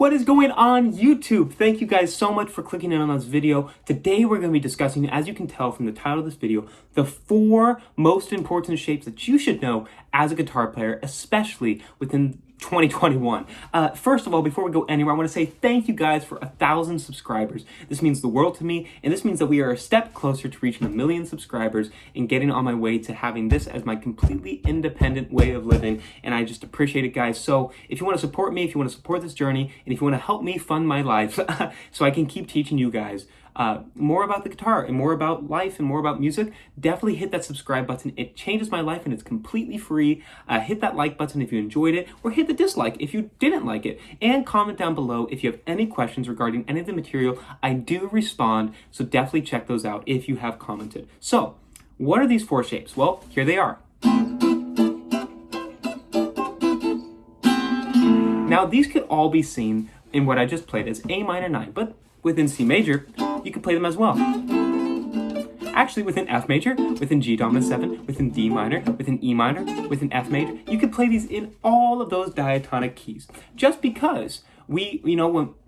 What is going on YouTube? Thank you guys so much for clicking in on this video. Today we're going to be discussing, as you can tell from the title of this video, the 4 most important shapes that you should know as a guitar player, especially within 2021. First of all, before we go anywhere, I want to say thank you guys for 1,000 subscribers. This means the world to me, and this means that we are a step closer to reaching 1 million subscribers and getting on my way to having this as my completely independent way of living, and I just appreciate it, guys. So if you want to support me, if you want to support this journey, and if you want to help me fund my life so I can keep teaching you guys more about the guitar and more about life and more about music, definitely hit that subscribe button. It changes my life and it's completely free. Hit that like button if you enjoyed it, or hit the dislike if you didn't like it, and comment down below if you have any questions regarding any of the material. I do respond, so definitely check those out if you have commented. So what are these 4 shapes? Well, here they are. Now these could all be seen in what I just played as A minor 9, but within C major, you can play them as well. Actually, within F major, within G dominant 7, within D minor, within E minor, within F major, you can play these in all of those diatonic keys. Just because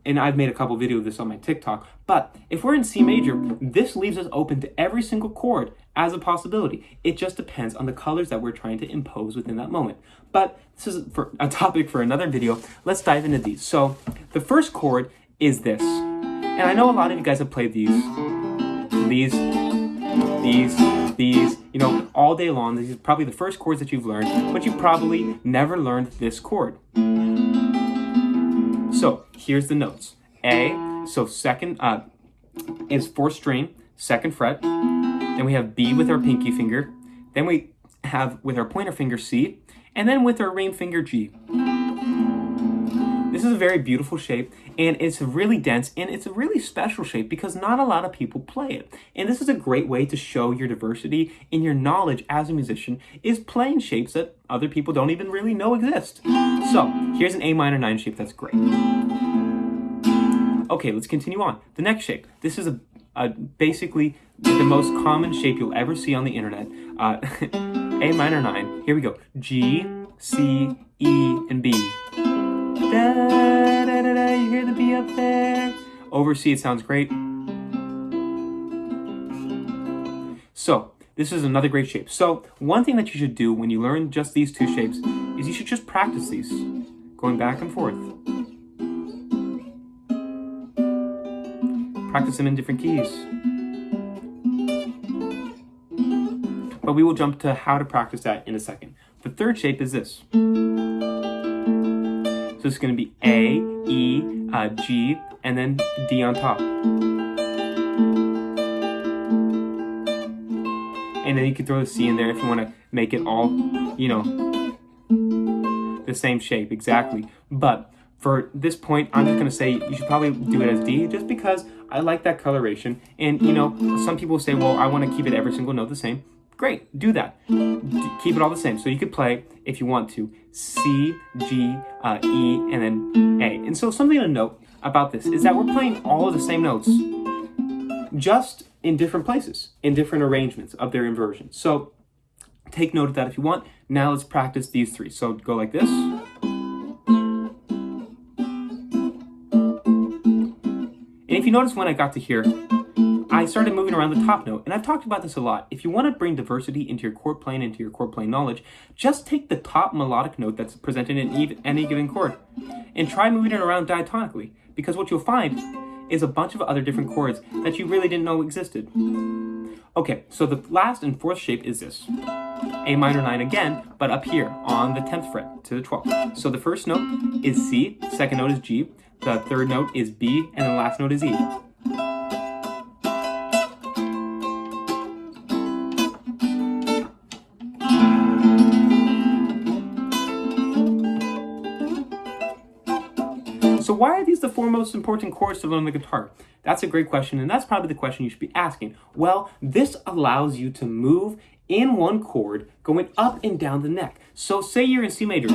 and I've made a couple videos of this on my TikTok, but if we're in C major, this leaves us open to every single chord as a possibility. It just depends on the colors that we're trying to impose within that moment. But this is for a topic for another video. Let's dive into these. So the first chord is this. And I know a lot of you guys have played these, all day long. These are probably the first chords that you've learned, but you probably never learned this chord. So here's the notes. A, so second is 4th string, 2nd fret. Then we have B with our pinky finger. Then we have with our pointer finger C, and then with our ring finger G. This is a very beautiful shape, and it's really dense, and it's a really special shape because not a lot of people play it. And this is a great way to show your diversity in your knowledge as a musician, is playing shapes that other people don't even really know exist. So here's an A minor 9 shape that's great. Okay, let's continue on. The next shape. This is basically the most common shape you'll ever see on the internet. A minor 9. Here we go. G, C, E, and B. Da, da, da, da, you hear the B up there? Over C, it sounds great. So this is another great shape. So one thing that you should do when you learn just these 2 shapes is you should just practice these, going back and forth. Practice them in different keys. But we will jump to how to practice that in a second. The third shape is this. So it's going to be A, E, G, and then D on top. And then you can throw the C in there if you want to make it all, the same shape, exactly. But for this point, I'm just going to say you should probably do it as D, just because I like that coloration. And, some people say, well, I want to keep it every single note the same. Great, do that. Keep it all the same. So you could play, if you want to, C, G, E, and then A. And so something to note about this is that we're playing all of the same notes, just in different places, in different arrangements of their inversions. So take note of that if you want. Now let's practice these 3. So go like this. And if you notice when I got to here, I started moving around the top note, and I've talked about this a lot. If you want to bring diversity into your chord playing, into your chord playing knowledge, just take the top melodic note that's presented in any given chord and try moving it around diatonically, because what you'll find is a bunch of other different chords that you really didn't know existed. Okay, so the last and 4th shape is this. A minor 9 again, but up here on the 10th fret to the 12th. So the first note is C, 2nd note is G, the 3rd note is B, and the last note is E. So why are these the 4 most important chords to learn the guitar? That's a great question, and that's probably the question you should be asking. Well, this allows you to move in one chord going up and down the neck. So say you're in C major,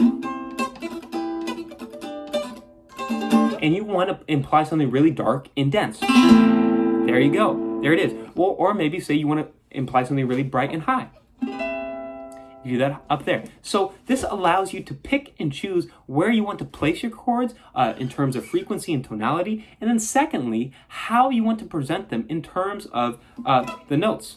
and you want to imply something really dark and dense. There you go. There it is. Well, or maybe say you want to imply something really bright and high. You you do that up there. So this allows you to pick and choose where you want to place your chords in terms of frequency and tonality, and then secondly, how you want to present them in terms of the notes.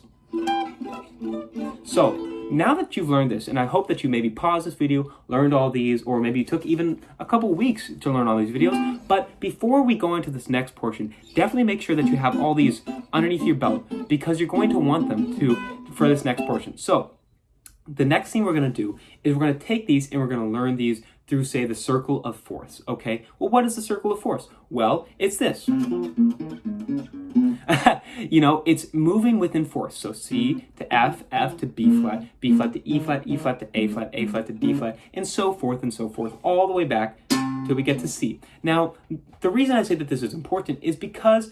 So now that you've learned this, and I hope that you maybe paused this video, learned all these, or maybe you took even a couple weeks to learn all these videos, but before we go into this next portion, definitely make sure that you have all these underneath your belt, because you're going to want them for this next portion. So the next thing we're going to do is we're going to take these and we're going to learn these through, say, the circle of fourths, okay? Well, what is the circle of fourths? Well, it's this. You know, it's moving within fourths. So C to F, F to B flat to E flat to A flat to D flat, and so forth, all the way back till we get to C. Now, the reason I say that this is important is because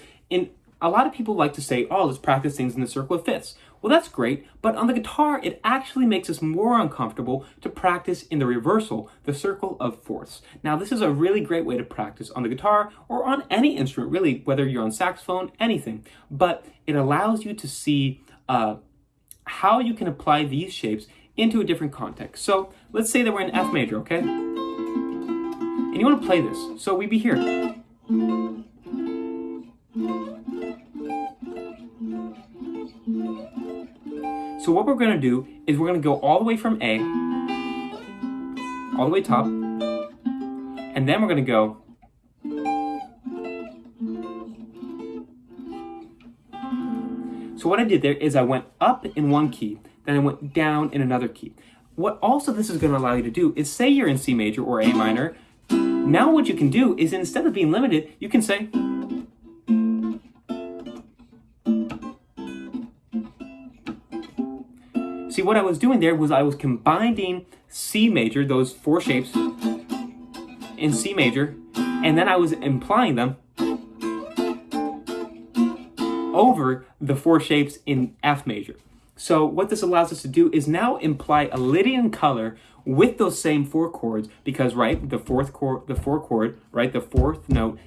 a lot of people like to say, oh, let's practice things in the circle of fifths. Well, that's great, but on the guitar, it actually makes us more uncomfortable to practice in the reversal, the circle of fourths. Now, this is a really great way to practice on the guitar or on any instrument, really, whether you're on saxophone, anything. But it allows you to see how you can apply these shapes into a different context. So let's say that we're in F major, okay? And you want to play this. So we'd be here. So what we're going to do is we're going to go all the way from A, all the way top, and then we're going to go so what I did there is I went up in one key, then I went down in another key. What also this is going to allow you to do is, say you're in C major or A minor, now what you can do is, instead of being limited, you can say, see, what I was doing there was I was combining C major, those four shapes, in C major, and then I was implying them over the four shapes in F major. So what this allows us to do is now imply a Lydian color with those same four chords, because, right, the fourth note,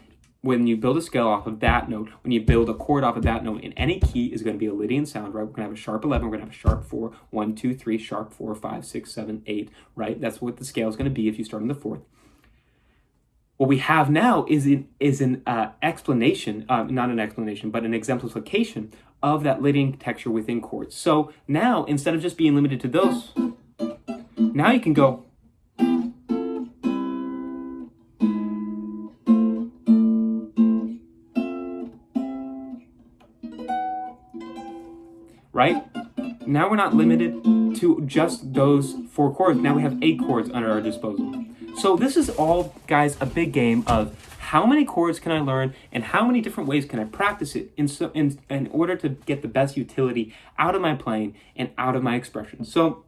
when you build a scale off of that note, when you build a chord off of that note in any key, is going to be a Lydian sound, right? We're going to have a sharp 11, we're going to have a sharp 4, 1, 2, 3, sharp 4, 5, 6, 7, 8, right? That's what the scale is going to be if you start on the fourth. What we have now is an explanation, not an explanation, but an exemplification of that Lydian texture within chords. So now, instead of just being limited to those, now you can go, right? Now we're not limited to just those four chords. Now we have 8 chords under our disposal. So this is all, guys, a big game of how many chords can I learn and how many different ways can I practice it in order to get the best utility out of my playing and out of my expression. So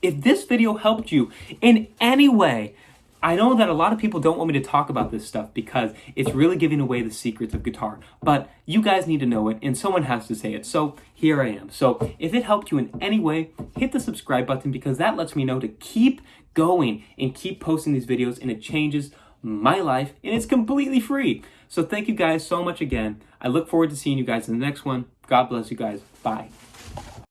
if this video helped you in any way, I know that a lot of people don't want me to talk about this stuff because it's really giving away the secrets of guitar, but you guys need to know it and someone has to say it. So here I am. So if it helped you in any way, hit the subscribe button, because that lets me know to keep going and keep posting these videos, and it changes my life and it's completely free. So thank you guys so much again. I look forward to seeing you guys in the next one. God bless you guys. Bye.